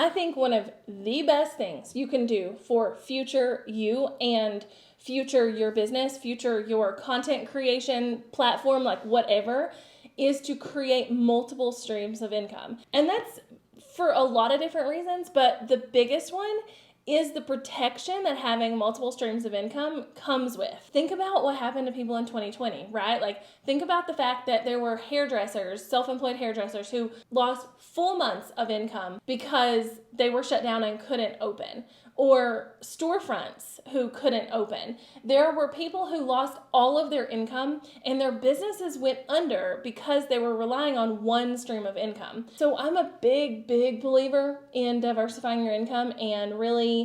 I think one of the best things you can do for future you and future your business, future your content creation platform, like whatever, is to create multiple streams of income. And that's for a lot of different reasons, but the biggest one is the protection that having multiple streams of income comes with. Think about what happened to people in 2020, right? Like, think about the fact that there were hairdressers, self-employed hairdressers, who lost full months of income because they were shut down and couldn't open, or storefronts who couldn't open. There were people who lost all of their income and their businesses went under because they were relying on one stream of income. So I'm a big believer in diversifying your income and really,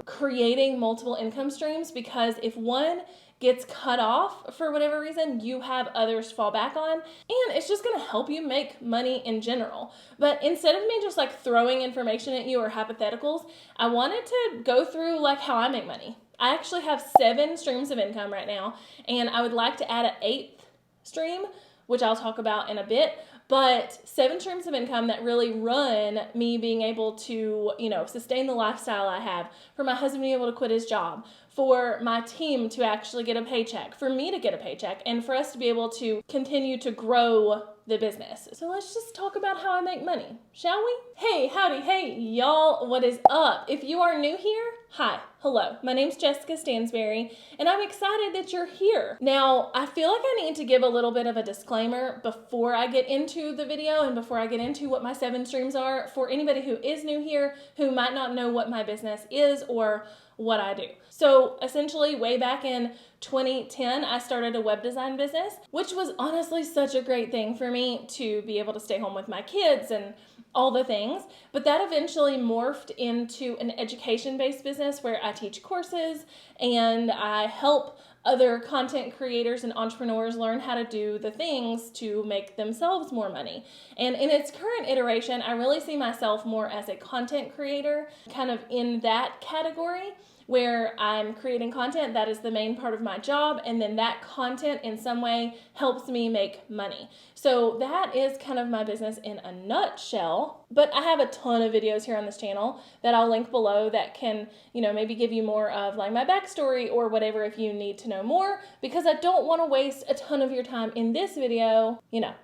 creating multiple income streams, because if one gets cut off for whatever reason, you have others to fall back on, and it's just going to help you make money in general. But instead of me just like throwing information at you or hypotheticals, I wanted to go through like how I make money. I actually have 7 streams of income right now, and I would like to add an 8th stream, which I'll talk about in a bit. But 7 streams of income that really run me being able to, sustain the lifestyle I have, for my husband to be able to quit his job, for my team to actually get a paycheck, for me to get a paycheck, and for us to be able to continue to grow the business. So let's just talk about how I make money, shall we? Hey, howdy, hey, y'all, what is up? If you are new here, hi, hello, my name's Jessica Stansberry, and I'm excited that you're here. Now, I feel like I need to give a little bit of a disclaimer before I get into the video and before I get into what my 7 streams are, for anybody who is new here, who might not know what my business is or what I do. So essentially, way back in 2010, I started a web design business, which was honestly such a great thing for me to be able to stay home with my kids and all the things. But that eventually morphed into an education-based business where I teach courses and I help other content creators and entrepreneurs learn how to do the things to make themselves more money. And in its current iteration, I really see myself more as a content creator, kind of in that category, where I'm creating content. That is the main part of my job, and then that content in some way helps me make money. So that is kind of my business in a nutshell. But I have a ton of videos here on this channel that I'll link below that can, maybe give you more of like my backstory or whatever if you need to know more, because I don't want to waste a ton of your time in this video,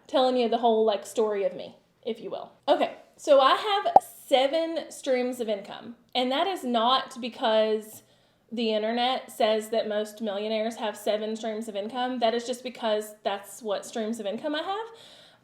telling you the whole like story of me, if you will. Okay, so I have 7 streams of income, and that is not because the internet says that most millionaires have 7 streams of income. That is just because that's what streams of income I have.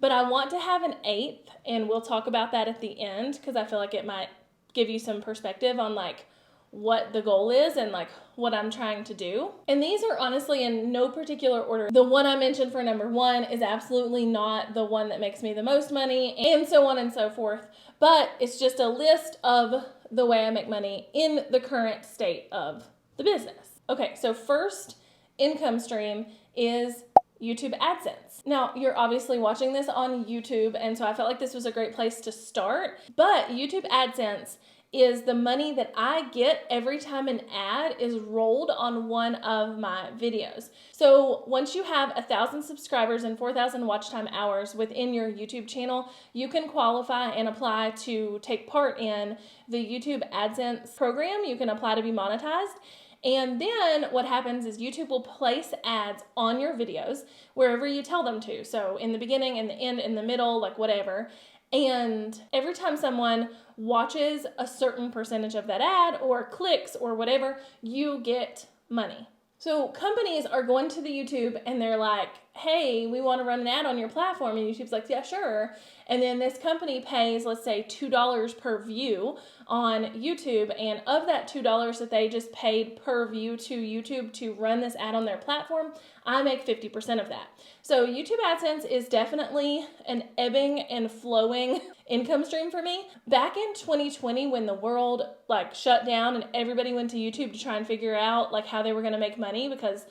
But I want to have an 8th, and we'll talk about that at the end, because I feel like it might give you some perspective on like what the goal is and like what I'm trying to do. And these are honestly in no particular order. The one I mentioned for number 1 is absolutely not the one that makes me the most money, and so on and so forth. But it's just a list of the way I make money in the current state of the business. Okay, so first income stream is YouTube Adsense. Now, you're obviously watching this on YouTube, and so I felt like this was a great place to start. But YouTube Adsense is the money that I get every time an ad is rolled on one of my videos. So once you have 1,000 subscribers and 4,000 watch time hours within your YouTube channel, you can qualify and apply to take part in the YouTube Adsense program. You can apply to be monetized. And then what happens is YouTube will place ads on your videos wherever you tell them to. So in the beginning, in the end, in the middle, like whatever. And every time someone watches a certain percentage of that ad or clicks or whatever, you get money. So companies are going to the YouTube and they're like, hey, we want to run an ad on your platform. And YouTube's like, yeah, sure. And then this company pays, let's say, $2 per view on YouTube. And of that $2 that they just paid per view to YouTube to run this ad on their platform, I make 50% of that. So YouTube AdSense is definitely an ebbing and flowing income stream for me. Back in 2020, when the world shut down and everybody went to YouTube to try and figure out how they were going to make money because,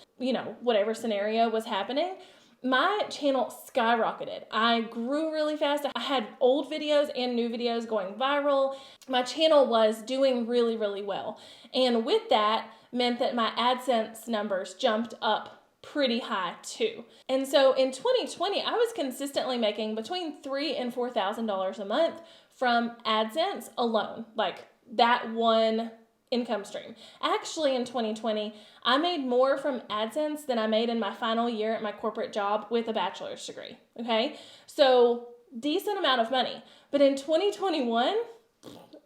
whatever scenario was happening, my channel skyrocketed. I grew really fast. I had old videos and new videos going viral. My channel was doing really, really well. And with that meant that my AdSense numbers jumped up pretty high too. And so in 2020, I was consistently making between $3,000 and $4,000 a month from Adsense alone, like that one income stream. Actually, in 2020, I made more from Adsense than I made in my final year at my corporate job with a bachelor's degree. Okay, so decent amount of money. But in 2021,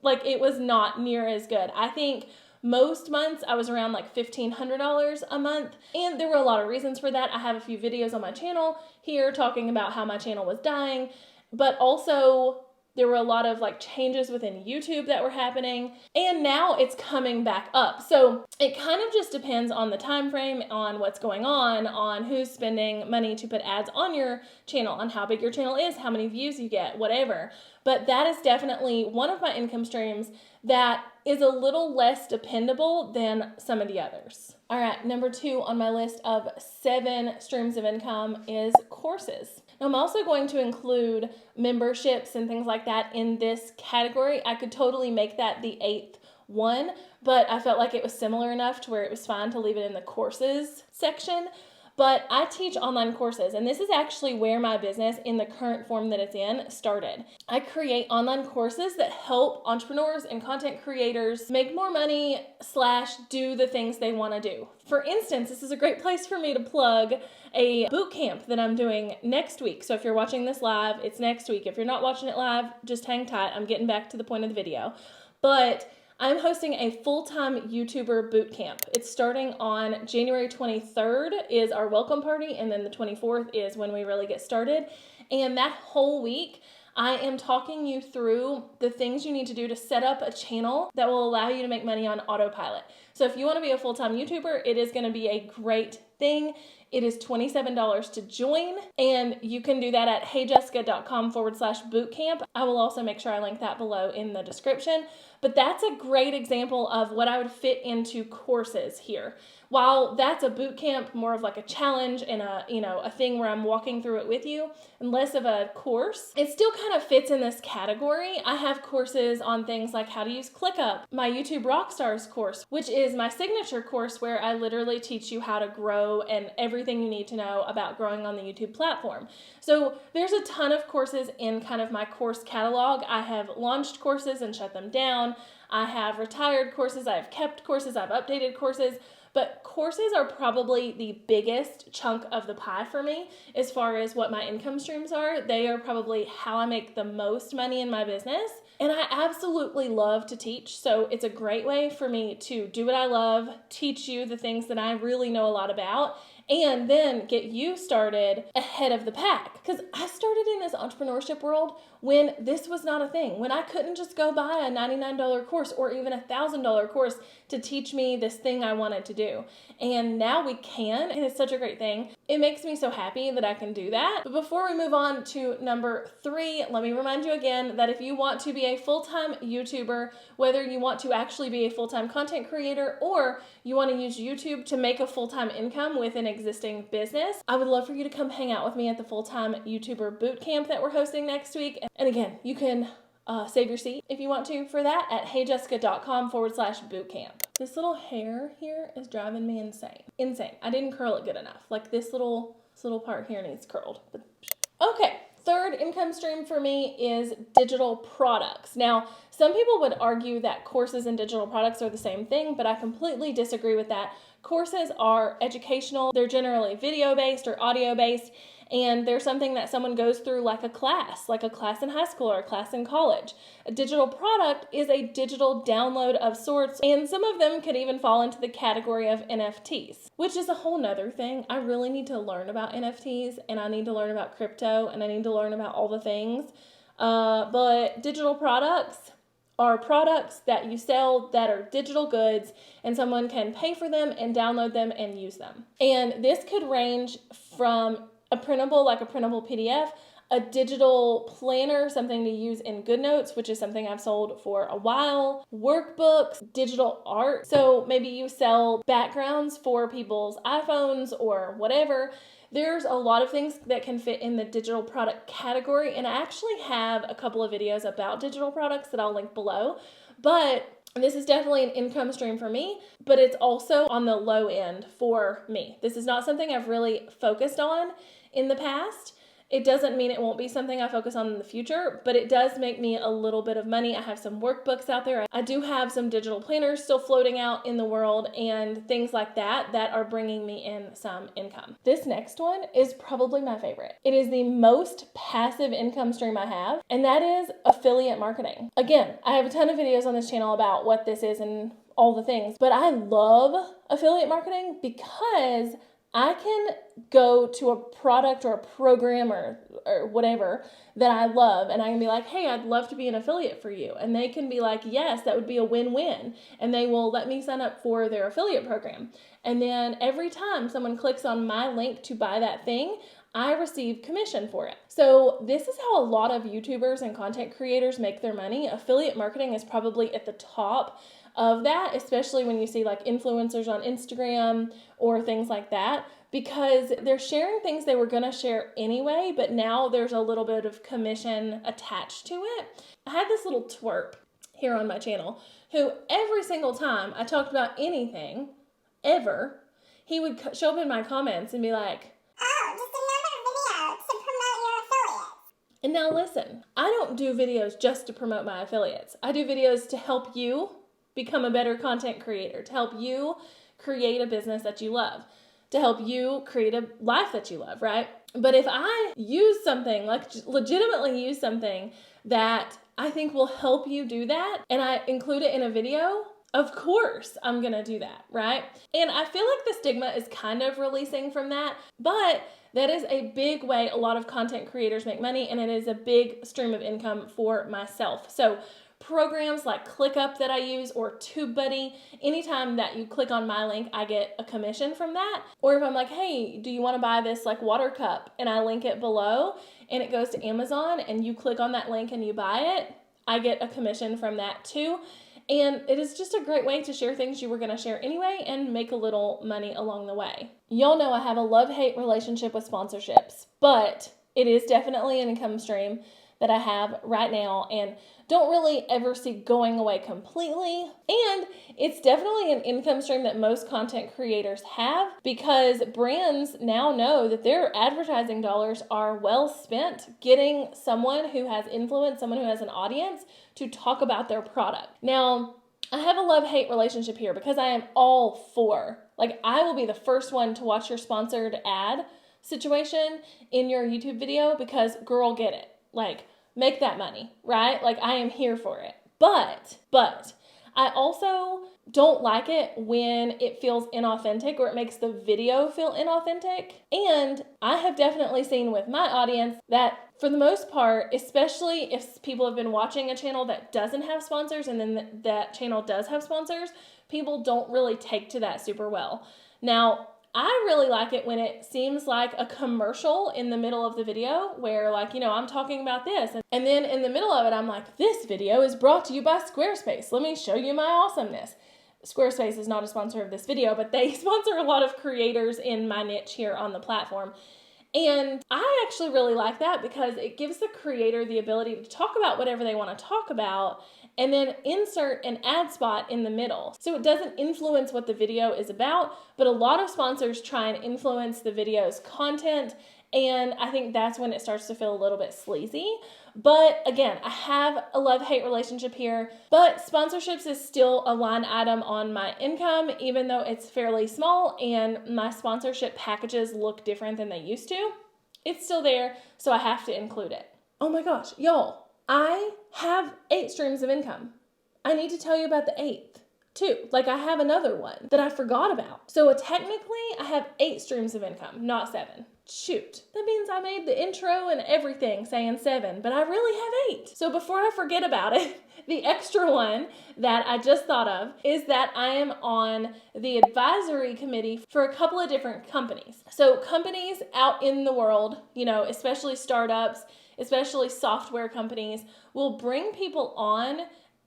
like it was not near as good. I think most months I was around like $1,500 a month, and there were a lot of reasons for that. I have a few videos on my channel here talking about how my channel was dying, but also there were a lot of like changes within YouTube that were happening, and now it's coming back up. So it kind of just depends on the time frame, on what's going on who's spending money to put ads on your channel, on how big your channel is, how many views you get, whatever. But that is definitely one of my income streams that is a little less dependable than some of the others. All right, number 2 on my list of 7 streams of income is courses. Now, I'm also going to include memberships and things like that in this category. I could totally make that the 8th one, but I felt like it was similar enough to where it was fine to leave it in the courses section. But I teach online courses, and this is actually where my business in the current form that it's in started. I create online courses that help entrepreneurs and content creators make more money / do the things they want to do. For instance, this is a great place for me to plug a boot camp that I'm doing next week. So if you're watching this live, it's next week. If you're not watching it live, just hang tight. I'm getting back to the point of the video. But I'm hosting a full-time YouTuber boot camp. It's starting on January 23rd is our welcome party, and then the 24th is when we really get started. And that whole week, I am talking you through the things you need to do to set up a channel that will allow you to make money on autopilot. So if you want to be a full-time YouTuber, it is going to be a great thing. It is $27 to join, and you can do that at heyjessica.com/bootcamp. I will also make sure I link that below in the description. But that's a great example of what I would fit into courses here. While that's a boot camp, more of like a challenge and a thing where I'm walking through it with you, and less of a course, it still kind of fits in this category. I have courses on things like how to use ClickUp, my YouTube Rockstars course, which is my signature course where I literally teach you how to grow and everything you need to know about growing on the YouTube platform. So there's a ton of courses in kind of my course catalog. I have launched courses and shut them down. I have retired courses. I have kept courses. I've updated courses. But courses are probably the biggest chunk of the pie for me as far as what my income streams are. They are probably how I make the most money in my business. And I absolutely love to teach. So it's a great way for me to do what I love, teach you the things that I really know a lot about, and then get you started ahead of the pack. Because I started in this entrepreneurship world when this was not a thing, when I couldn't just go buy a $99 course or even a $1,000 course to teach me this thing I wanted to do. And now we can, and it's such a great thing. It makes me so happy that I can do that. But before we move on to number 3, let me remind you again that if you want to be a full-time YouTuber, whether you want to actually be a full-time content creator or you want to use YouTube to make a full-time income with an existing business, I would love for you to come hang out with me at the full-time YouTuber boot camp that we're hosting next week. And again, you can save your seat if you want to for that at heyjessica.com/bootcamp. This little hair here is driving me insane. Insane. I didn't curl it good enough. Like this little part here needs curled. Okay. Third income stream for me is digital products. Now, some people would argue that courses and digital products are the same thing, but I completely disagree with that. Courses are educational. They're generally video-based or audio-based, and they're something that someone goes through like a class in high school or a class in college. A digital product is a digital download of sorts, and some of them could even fall into the category of NFTs, which is a whole nother thing. I really need to learn about NFTs, and I need to learn about crypto, and I need to learn about all the things. But digital products are products that you sell that are digital goods, and someone can pay for them and download them and use them. And this could range from a printable, like a printable PDF, a digital planner, something to use in GoodNotes, which is something I've sold for a while, workbooks, digital art. So maybe you sell backgrounds for people's iPhones or whatever. There's a lot of things that can fit in the digital product category, and I actually have a couple of videos about digital products that I'll link below. But this is definitely an income stream for me, but it's also on the low end for me. This is not something I've really focused on in the past. It doesn't mean it won't be something I focus on in the future, but it does make me a little bit of money. I have some workbooks out there. I do have some digital planners still floating out in the world and things like that that are bringing me in some income. This next one is probably my favorite. It is the most passive income stream I have, and that is affiliate marketing. Again, I have a ton of videos on this channel about what this is and all the things, but I love affiliate marketing because I can go to a product or a program or whatever that I love, and I can be like, hey, I'd love to be an affiliate for you. And they can be like, yes, that would be a win-win. And they will let me sign up for their affiliate program. And then every time someone clicks on my link to buy that thing, I receive commission for it. So this is how a lot of YouTubers and content creators make their money. Affiliate marketing is probably at the top of that, especially when you see like influencers on Instagram or things like that, because they're sharing things they were going to share anyway, but now there's a little bit of commission attached to it. I had this little twerp here on my channel who every single time I talked about anything ever, he would show up in my comments and be like, oh, just another video to promote your affiliates. And now listen, I don't do videos just to promote my affiliates. I do videos to help you become a better content creator, to help you create a business that you love, to help you create a life that you love, right? But if I use something, like legitimately use something that I think will help you do that, and I include it in a video, of course I'm gonna do that, right? And I feel like the stigma is kind of releasing from that, but that is a big way a lot of content creators make money, and it is a big stream of income for myself. So programs like ClickUp that I use or TubeBuddy, anytime that you click on my link, I get a commission from that. Or if I'm like, hey, do you want to buy this like water cup? And I link it below and it goes to Amazon and you click on that link and you buy it, I get a commission from that too. And it is just a great way to share things you were going to share anyway and make a little money along the way. Y'all know I have a love-hate relationship with sponsorships, but it is definitely an income stream that I have right now and don't really ever see going away completely. And it's definitely an income stream that most content creators have because brands now know that their advertising dollars are well spent getting someone who has influence, someone who has an audience to talk about their product. Now, I have a love-hate relationship here because I am all for, like, I will be the first one to watch your sponsored ad situation in your YouTube video because girl, get it. Like, make that money, right? Like, I am here for it. But I also don't like it when it feels inauthentic or it makes the video feel inauthentic. And I have definitely seen with my audience that for the most part, especially if people have been watching a channel that doesn't have sponsors and then that channel does have sponsors, people don't really take to that super well. Now, I really like it when it seems like a commercial in the middle of the video where, like, you know, I'm talking about this. And then in the middle of it, I'm like, this video is brought to you by Squarespace. Let me show you my awesomeness. Squarespace is not a sponsor of this video, but they sponsor a lot of creators in my niche here on the platform. And I actually really like that because it gives the creator the ability to talk about whatever they want to talk about and then insert an ad spot in the middle. So it doesn't influence what the video is about, but a lot of sponsors try and influence the video's content, and I think that's when it starts to feel a little bit sleazy. But again, I have a love-hate relationship here, but sponsorships is still a line item on my income, even though it's fairly small and my sponsorship packages look different than they used to. It's still there, so I have to include it. Oh my gosh, y'all. I have 8 streams of income. I need to tell you about the 8th too. Like, I have another one that I forgot about. So technically I have 8 streams of income, not 7. Shoot. That means I made the intro and everything saying 7, but I really have 8. So before I forget about it, the extra one that I just thought of is that I am on the advisory committee for a couple of different companies. So companies out in the world, you know, especially startups, especially software companies, will bring people on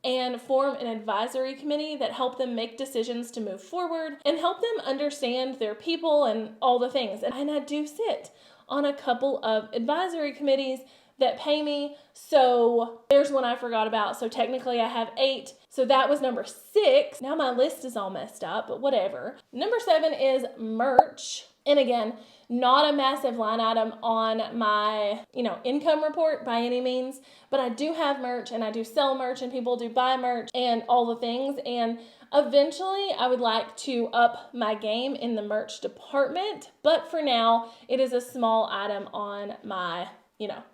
and form an advisory committee that help them make decisions to move forward and help them understand their people and all the things. And I do sit on a couple of advisory committees that pay me. So there's one I forgot about. So technically I have 8. So that was number 6. Now my list is all messed up, but whatever. Number 7 is merch. And again, not a massive line item on my, income report by any means, but I do have merch and I do sell merch and people do buy merch and all the things. And eventually I would like to up my game in the merch department, but for now it is a small item on my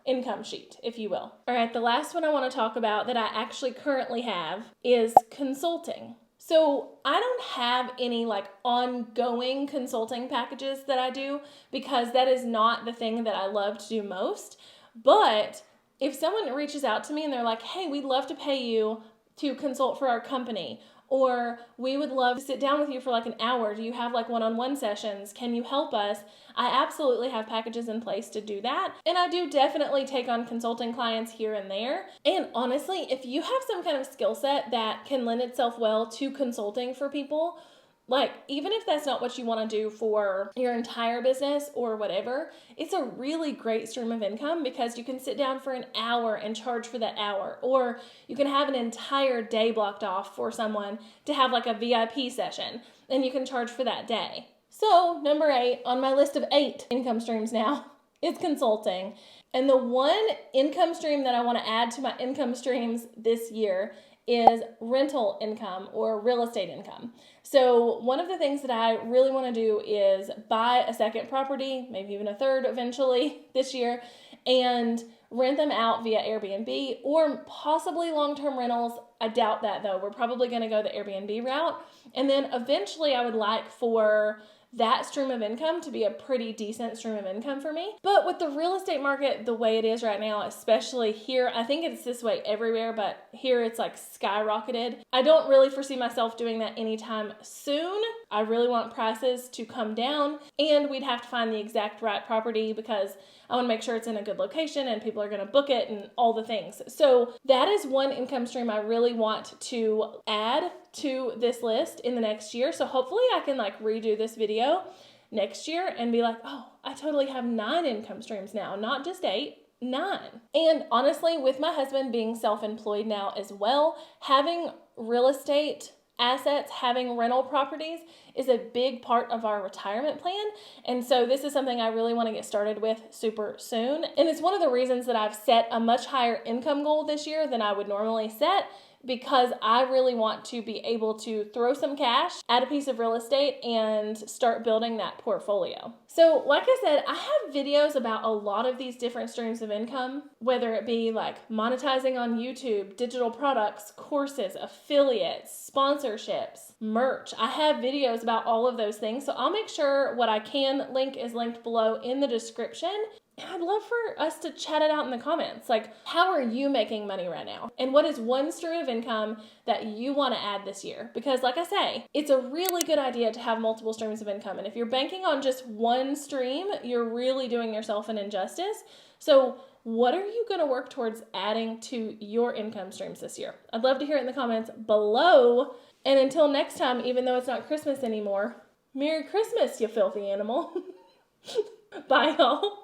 income sheet, if you will. All right, the last one I want to talk about that I actually currently have is consulting. So I don't have any ongoing consulting packages that I do because that is not the thing that I love to do most. But if someone reaches out to me and they're like, hey, we'd love to pay you to consult for our company, or we would love to sit down with you for an hour. Do you have one-on-one sessions? Can you help us? I absolutely have packages in place to do that. And I do definitely take on consulting clients here and there. And honestly, if you have some kind of skill set that can lend itself well to consulting for people, even if that's not what you want to do for your entire business or whatever, it's a really great stream of income because you can sit down for an hour and charge for that hour, or you can have an entire day blocked off for someone to have a VIP session and you can charge for that day. So number 8 on my list of 8 income streams now is consulting. And the one income stream that I want to add to my income streams this year is rental income or real estate income. So one of the things that I really want to do is buy a second property, maybe even a third eventually this year, and rent them out via Airbnb or possibly long-term rentals. I doubt that though. We're probably going to go the Airbnb route. And then eventually I would like for that stream of income to be a pretty decent stream of income for me. But with the real estate market the way it is right now, especially here, I think it's this way everywhere, but here it's skyrocketed. I don't really foresee myself doing that anytime soon. I really want prices to come down, and we'd have to find the exact right property because I want to make sure it's in a good location and people are going to book it and all the things. So that is one income stream I really want to add to this list in the next year. So hopefully I can redo this video next year and be oh, I totally have 9 income streams now, not just 8. 9. And honestly, with my husband being self-employed now as well, having real estate assets, having rental properties is a big part of our retirement plan. And so this is something I really want to get started with super soon. And it's one of the reasons that I've set a much higher income goal this year than I would normally set, because I really want to be able to throw some cash at a piece of real estate and start building that portfolio. So like I said, I have videos about a lot of these different streams of income, whether it be monetizing on YouTube, digital products, courses, affiliates, sponsorships, merch. I have videos about all of those things. So I'll make sure what I can link is linked below in the description. And I'd love for us to chat it out in the comments. How are you making money right now? And what is one stream of income that you want to add this year? Because like I say, it's a really good idea to have multiple streams of income. And if you're banking on just one stream, you're really doing yourself an injustice. So what are you going to work towards adding to your income streams this year? I'd love to hear it in the comments below. And until next time, even though it's not Christmas anymore, Merry Christmas, you filthy animal. Bye, y'all.